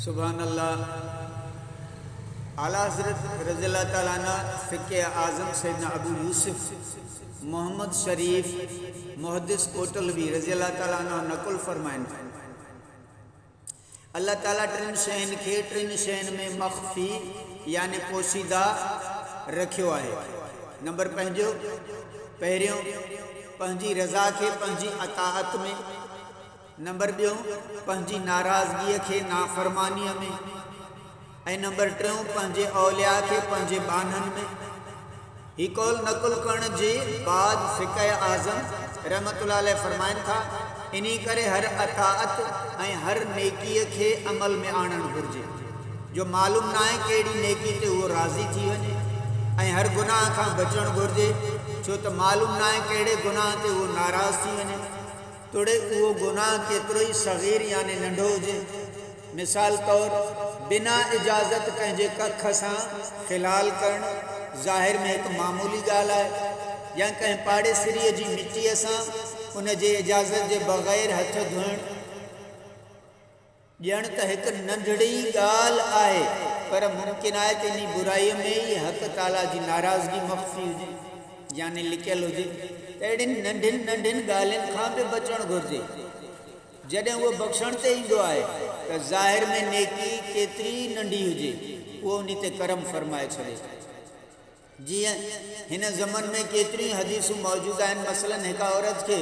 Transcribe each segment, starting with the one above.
सुभान अल्लाह। आला हज़रत रज़ियल्लाहु ताला अन्हु फ़िक़्ह आज़म सैयदना अबू यूसुफ़ मोहम्मद शरीफ मुहद्दिस कोटलवी रज़ियल्लाहु ताला अन्हु नक़ुल फ़रमाइनि अल्लाह ताला टिनि शयुनि खे टिनि शयुनि में मख़फ़ी यानी पोशीदा रखियो आहे। नंबर पहिरियों पंहिंजी रज़ा खे पंहिंजी अताअत में, नंबर ॿियों पंहिंजी नाराज़गीअ खे नाफ़रमानीअ में, ऐं नंबर टियों पंहिंजे औलिया खे पंहिंजे बाननि में। ही कौल नकुल करण जे बाद फ़िक़्ह आज़म रहमतुल्लाह अलैह फ़रमाइनि था, इन्ही करे हर अताअत ऐं हर नेकीअ खे अमल में आणणु घुरिजे जो मालूम न आहे कहिड़ी नेकी ते उहो राज़ी थी वञे, ऐं हर गुनाह खां बचणु घुरिजे छो त मालूम न आहे कहिड़े गुनाह ते उहो नाराज़ थी वञे, तोड़े उहो गुनाह केतिरो ई सग़ीर यानी नंढो हुजे। मिसाल तौर बिना इजाज़त कंहिंजे कख सां ख़िलाल करणु ज़ाहिर में हिकु मामूली ॻाल्हि आहे, या कंहिं पाड़ेसिरीअ जी मिटीअ सां उन जे इजाज़त जे बग़ैर हथ धोइणु ॼण त हिकु नंढड़ी ॻाल्हि आहे, पर मुमकिन आहे त इन बुराईअ में ई हक़ ताला जी नाराज़गी मख़फ़ी हुजे यानी लिकियलु हुजे। त अहिड़ियुनि नंढियुनि ॻाल्हियुनि खां बि बचणु घुरिजे। जॾहिं उहो बख़्शण ते ईंदो आहे त ज़ाहिर में नेकी केतिरी नंढी हुजे उहो उन ते करम फ़रमाए छॾे। जीअं हिन ज़मन में केतिरियूं हदीसूं मौजूदु आहिनि, मसलन हिकु औरत खे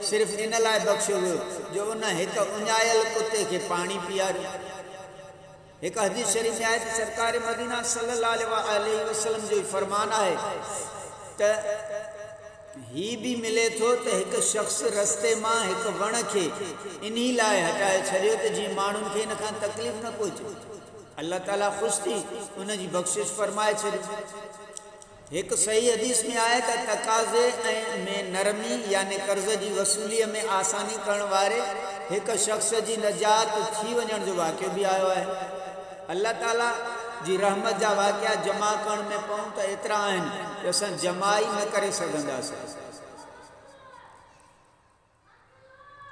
सिर्फ़ु इन लाइ बख़्शियो वियो जो उन हिकु उञायल कुते खे पाणी पीआरियो। हिकु हदीस शरीफ़ में आहे त सरकार मदीना सल्लल्लाहु अलैहि वसल्लम जो फ़रमान आहे त ही भी मिले थो त हिकु शख़्स रस्ते मां हिकु वण खे इन्ही लाइ हटाए छॾियो त जीअं माण्हुनि खे इन खां तकलीफ़ न पहुचे, अल्लाह ताला ख़ुशि थी उन जी बख़्शिश फ़रमाए छॾियो। हिकु सही हदीस में आहे त तक़ाज़े में नरमी यानी कर्ज़ जी वसूलीअ में आसानी करण वारे हिकु शख़्स जी नजात थी वञण जो वाक़ियो बि आयो आहे। अल्लाह ताला जी रहमत जा वाक़िया जमा करण में पऊं त एतिरा आहिनि जो असां जमा ई न करे सघंदासीं।